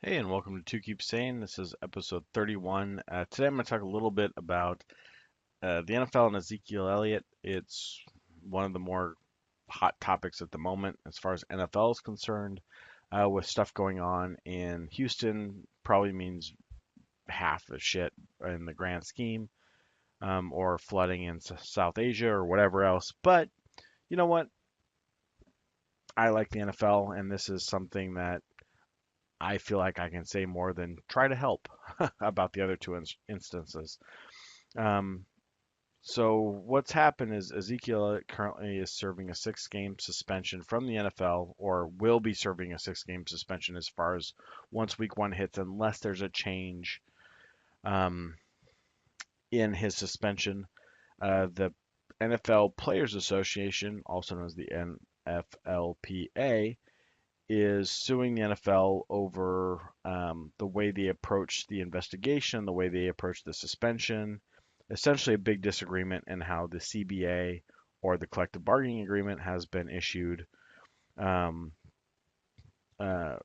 Hey, and welcome to Keep Sane. This is episode 31. Today I'm going to talk a little bit about the NFL and Ezekiel Elliott. It's one of the more hot topics at the moment as far as NFL is concerned. With stuff going on in Houston, probably means half the shit in the grand scheme, or flooding in South Asia or whatever else. But you know what? I like the NFL, and this is something that I feel like I can say more than try to help about the other two instances. Um, so what's happened is Ezekiel currently is serving a 6-game suspension from the NFL, or will be serving a 6-game suspension as far as once week one hits, unless there's a change um, in his suspension. The NFL Players Association, also known as the NFLPA, is suing the NFL over the way they approach the investigation, the way they approach the suspension. Essentially, a big disagreement in how the CBA or the collective bargaining agreement has been issued. Um, uh,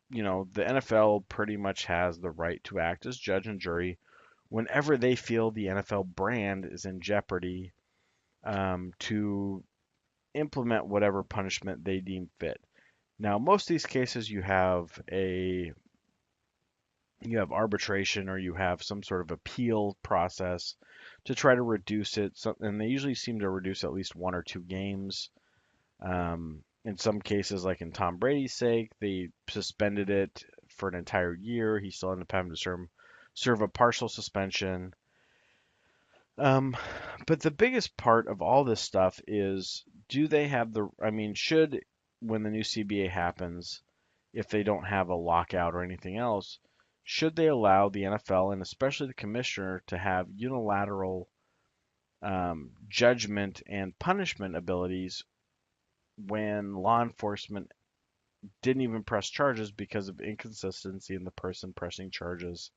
the NFL pretty much has the right to act as judge and jury whenever they feel the NFL brand is in jeopardy, to implement whatever punishment they deem fit. Now, most of these cases, you have arbitration, or you have some sort of appeal process to try to reduce it. And they usually seem to reduce at least 1 or 2 games. In some cases, like in Tom Brady's sake, they suspended it for an entire year. He still ended up having to serve a partial suspension. Um, but the biggest part of all this stuff is, do they have I mean, when the new CBA happens, if they don't have a lockout or anything else, should they allow the NFL and especially the commissioner to have unilateral judgment and punishment abilities when law enforcement didn't even press charges because of inconsistency in the person pressing charges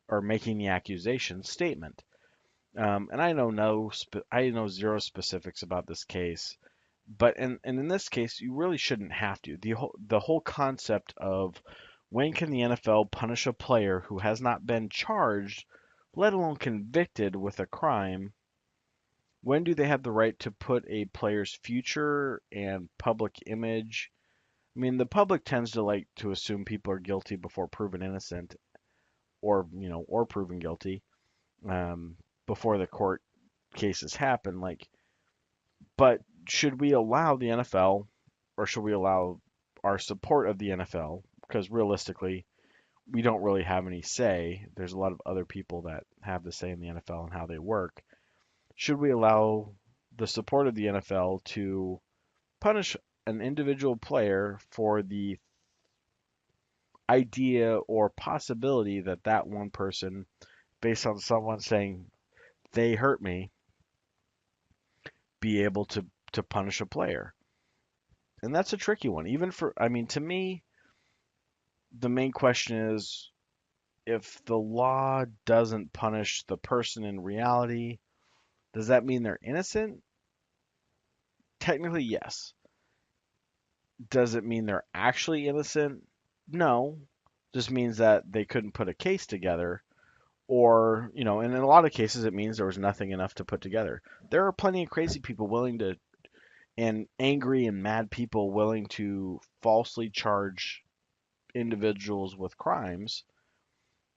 or making the accusation statement? And I know I know zero specifics about this case, but in this case, you really shouldn't have to. The whole concept of when can the NFL punish a player who has not been charged, let alone convicted with a crime? When do they have the right to put a player's future and public image? I mean, the public tends to like to assume people are guilty before proven innocent, or proven guilty, um, before the court cases happen. But should we allow the NFL, or should we allow our support of the NFL? Because realistically, we don't really have any say. There's a lot of other people that have the say in the NFL and how they work. Should we allow the support of the NFL to punish an individual player for the idea or possibility that that one person, based on someone saying they hurt me, be able to punish a player? And that's a tricky one. I mean, to me, the main question is, if the law doesn't punish the person in reality, does that mean they're innocent? Technically, yes. Does it mean they're actually innocent? No. Just means that they couldn't put a case together. Or, and in a lot of cases, it means there was nothing enough to put together. There are plenty of crazy people and angry and mad people willing to falsely charge individuals with crimes,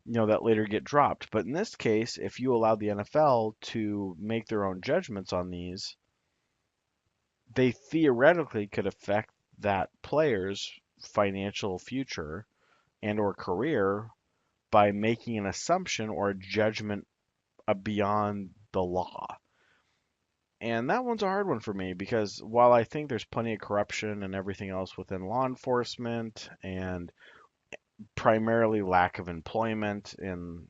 that later get dropped. But in this case, if you allow the NFL to make their own judgments on these, they theoretically could affect that player's financial future and or career by making an assumption or a judgment beyond the law. And that one's a hard one for me, because while I think there's plenty of corruption and everything else within law enforcement, and primarily lack of employment and,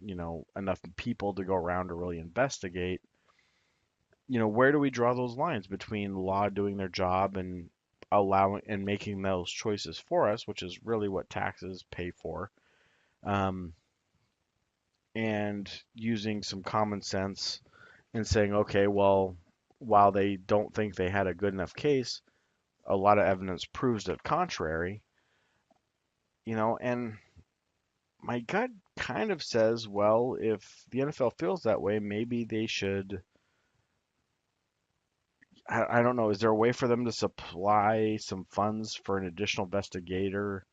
enough people to go around to really investigate, where do we draw those lines between law doing their job and allowing and making those choices for us, which is really what taxes pay for, um, and using some common sense and saying, okay, well, while they don't think they had a good enough case, a lot of evidence proves the contrary. and my gut kind of says, well, if the NFL feels that way, maybe they should. I don't know. Is there a way for them to supply some funds for an additional investigator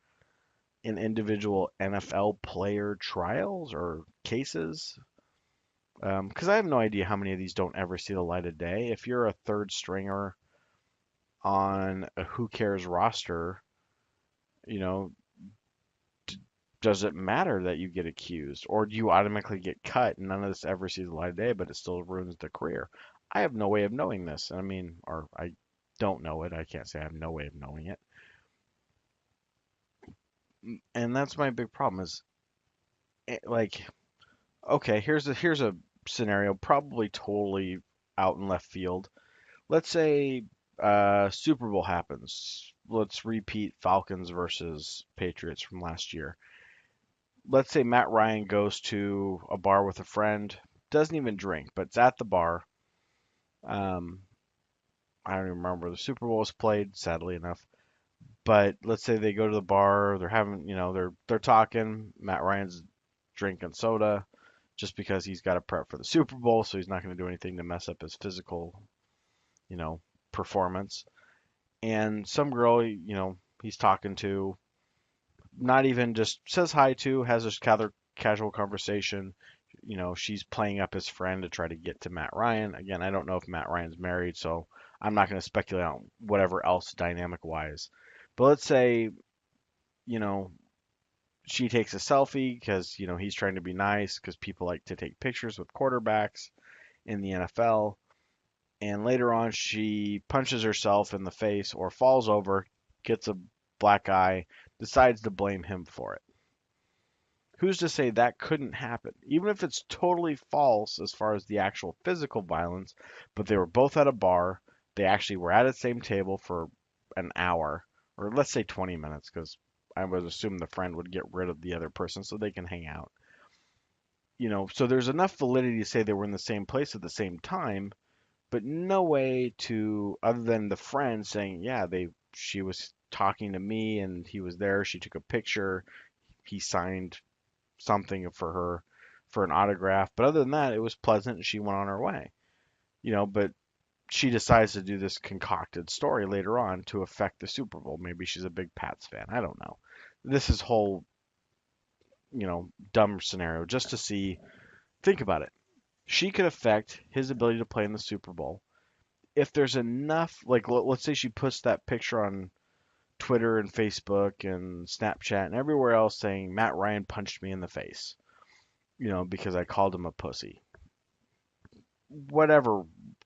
in individual NFL player trials or cases? Because I have no idea how many of these don't ever see the light of day. If you're a third stringer on a who cares roster, you know, does it matter that you get accused, or do you automatically get cut and none of this ever sees the light of day, but it still ruins the career? I have no way of knowing this. I mean, or I don't know it. I can't say I have no way of knowing it. And that's my big problem is like, okay, here's a scenario, probably totally out in left field. Let's say Super Bowl happens. Let's repeat Falcons versus Patriots from last year. Let's say Matt Ryan goes to a bar with a friend, doesn't even drink, but it's at the bar. Um, I don't even remember the Super Bowl was played, sadly enough. But let's say they go to the bar, they're having, they're talking. Matt Ryan's drinking soda just because he's got to prep for the Super Bowl, so he's not going to do anything to mess up his physical, you know, performance. And some girl, he's talking to, not even just says hi to, has this casual conversation. She's playing up his friend to try to get to Matt Ryan. Again, I don't know if Matt Ryan's married, so I'm not going to speculate on whatever else dynamic wise. But let's say, you know, she takes a selfie because, he's trying to be nice because people like to take pictures with quarterbacks in the NFL. And later on, she punches herself in the face or falls over, gets a black eye, decides to blame him for it. Who's to say that couldn't happen? Even if it's totally false as far as the actual physical violence, but they were both at a bar, they actually were at the same table for an hour, or let's say 20 minutes, because I would assume the friend would get rid of the other person so they can hang out. So there's enough validity to say they were in the same place at the same time, but no way to, other than the friend saying, yeah, she was talking to me and he was there, she took a picture, he signed something for her for an autograph. But other than that, it was pleasant and she went on her way. But she decides to do this concocted story later on to affect the Super Bowl. Maybe she's a big Pats fan. I don't know. This is whole, dumb scenario just to see, think about it. She could affect his ability to play in the Super Bowl. If there's enough, like, let's say she puts that picture on Twitter and Facebook and Snapchat and everywhere else saying Matt Ryan punched me in the face, because I called him a pussy. Whatever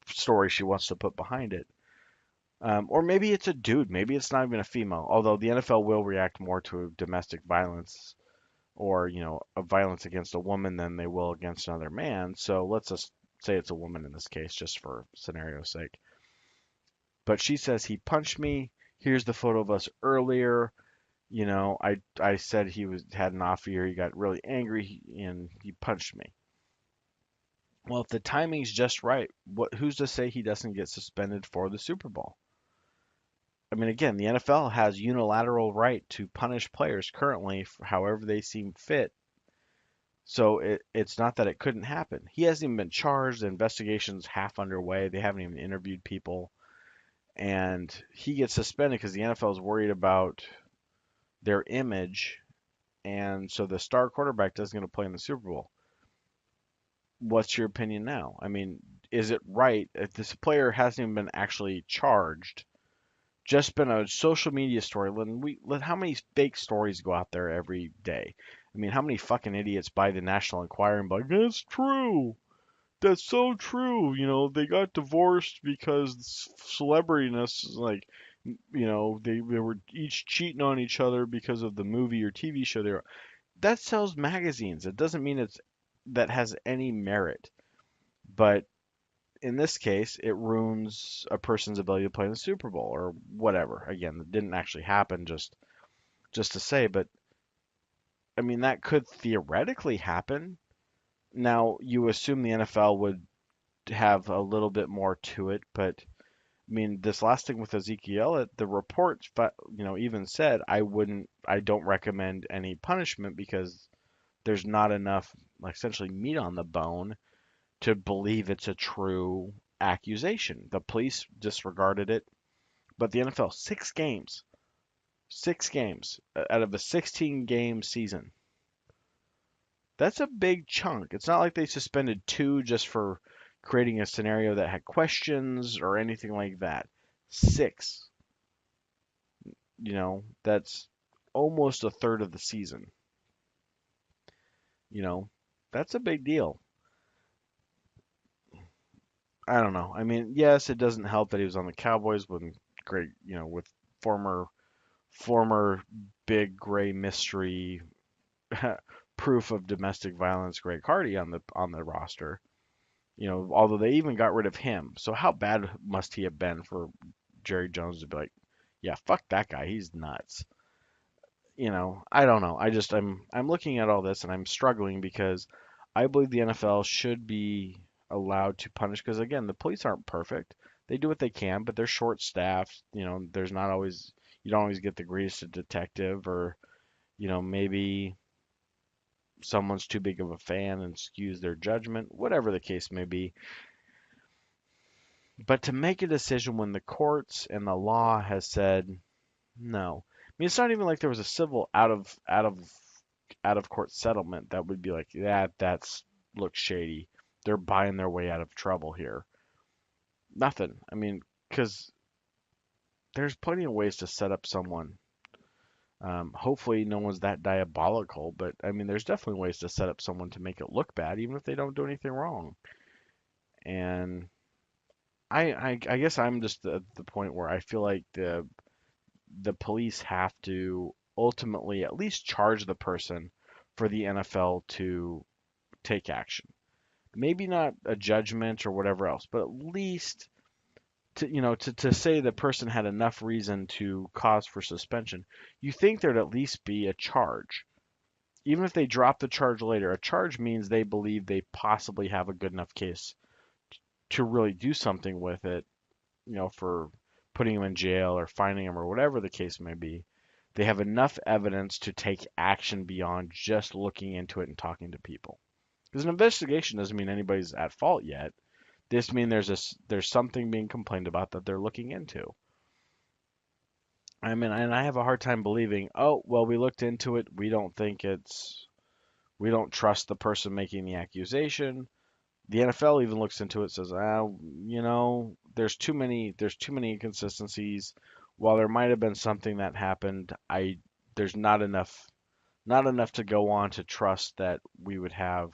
story she wants to put behind it. Or maybe it's a dude. Maybe it's not even a female. Although the NFL will react more to domestic violence or, a violence against a woman than they will against another man. So let's just say it's a woman in this case, just for scenario's sake. But she says he punched me. Here's the photo of us earlier. I said had an off year. He got really angry and he punched me. Well, if the timing's just right, who's to say he doesn't get suspended for the Super Bowl? I mean, again, the NFL has unilateral right to punish players currently for however they seem fit. So it's not that it couldn't happen. He hasn't even been charged. The investigation's half underway. They haven't even interviewed people. And he gets suspended because the NFL is worried about their image. And so the star quarterback doesn't get to play in the Super Bowl. What's your opinion now? I mean, is it right if this player hasn't even been actually charged? Just been a social media story. How many fake stories go out there every day? I mean, how many fucking idiots buy the National Enquirer and be like, that's true. That's so true. They got divorced because celebrityness is like, they were each cheating on each other because of the movie or TV show they were. That sells magazines. It doesn't mean that has any merit. But in this case, it ruins a person's ability to play in the Super Bowl or whatever. Again, it didn't actually happen, just to say, but I mean that could theoretically happen. Now, you assume the NFL would have a little bit more to it, but I mean, this last thing with Ezekiel Elliott, the reports, even said I don't recommend any punishment because there's not enough, like, essentially meat on the bone to believe it's a true accusation. The police disregarded it, but the NFL, 6 games, 6 games out of a 16 game season. That's a big chunk. It's not like they suspended two just for creating a scenario that had questions or anything like that. Six, that's almost a third of the season. You know, that's a big deal. I don't know. I mean, yes, it doesn't help that he was on the Cowboys with great, with former big gray mystery proof of domestic violence Greg Hardy on the roster. Although they even got rid of him. So how bad must he have been for Jerry Jones to be like, yeah, fuck that guy, he's nuts. I don't know. I'm looking at all this and I'm struggling because I believe the NFL should be allowed to punish because again, the police aren't perfect. They do what they can, but they're short staffed. There's not always you don't always get the greatest detective or, maybe someone's too big of a fan and skews their judgment, whatever the case may be. But to make a decision when the courts and the law has said no. I mean, it's not even like there was a civil out of court settlement that would be like, yeah, that's looks shady. They're buying their way out of trouble here. Nothing. I mean, because there's plenty of ways to set up someone. Hopefully, no one's that diabolical, but I mean, there's definitely ways to set up someone to make it look bad, even if they don't do anything wrong. And I guess I'm just at the point where I feel like the police have to ultimately at least charge the person for the NFL to take action. Maybe not a judgment or whatever else, but at least to say the person had enough reason to cause for suspension. You think there'd at least be a charge. Even if they drop the charge later, a charge means they believe they possibly have a good enough case to really do something with it, for putting him in jail or finding him or whatever the case may be. They have enough evidence to take action beyond just looking into it and talking to people. Because an investigation doesn't mean anybody's at fault yet. This means there's something being complained about that they're looking into. I mean, and I have a hard time believing, oh, well, we looked into it. We don't trust the person making the accusation. The NFL even looks into it, says, there's too many inconsistencies. While there might have been something that happened, there's not enough to go on to trust that we would have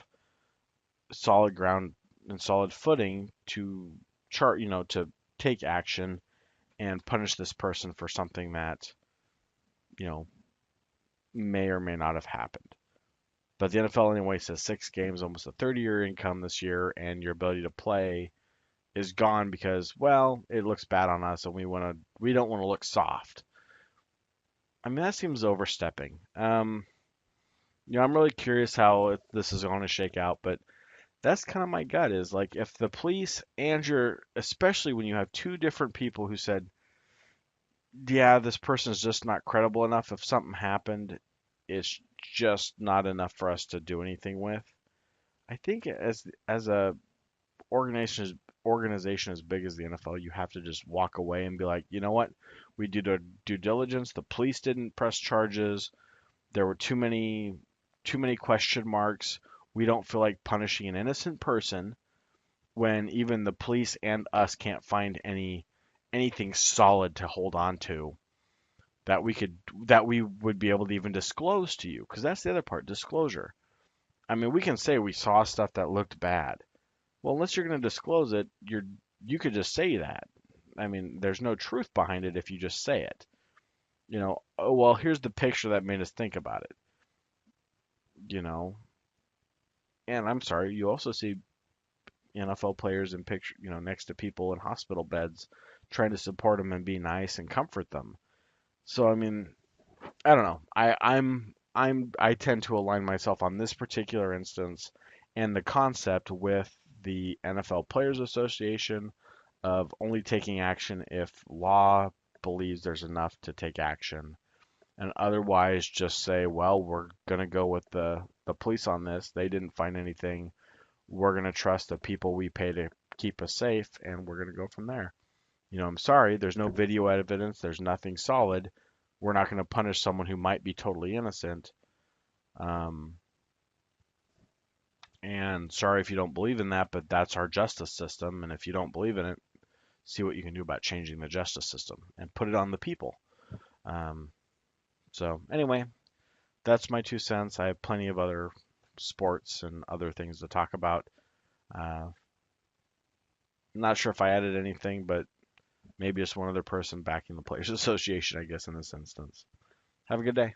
solid ground and solid footing to to take action and punish this person for something that, you know, may or may not have happened. But the NFL anyway says 6 games, almost a 30-year income this year, and your ability to play is gone because, well, it looks bad on us, and we don't want to look soft. I mean, that seems overstepping. I'm really curious how this is going to shake out, but that's kind of my gut is like if the police and especially when you have two different people who said, yeah, this person is just not credible enough. If something happened, it's just not enough for us to do anything with. I think as a organization as big as the NFL, you have to just walk away and be like, you know what? We did our due diligence. The police didn't press charges. There were too many question marks. We don't feel like punishing an innocent person when even the police and us can't find anything solid to hold on to that we would be able to even disclose to you because that's the other part, disclosure. I mean, we can say we saw stuff that looked bad. Well, unless you're going to disclose it, you could just say that. I mean, there's no truth behind it if you just say it. Oh well, here's the picture that made us think about it. You know, and I'm sorry, you also see NFL players in picture, next to people in hospital beds, trying to support them and be nice and comfort them. So I mean, I don't know. I tend to align myself on this particular instance and the concept with the NFL Players Association of only taking action if law believes there's enough to take action, and otherwise just say, well, we're going to go with the police on this. They didn't find anything. We're going to trust the people we pay to keep us safe, and we're going to go from there. I'm sorry, there's no video evidence, there's nothing solid. We're not going to punish someone who might be totally innocent. Um, and sorry if you don't believe in that, but that's our justice system. And if you don't believe in it, see what you can do about changing the justice system and put it on the people. Um, so, anyway, that's my 2 cents. I have plenty of other sports and other things to talk about. I'm not sure if I added anything, but maybe just one other person backing the Players Association, I guess, in this instance. Have a good day.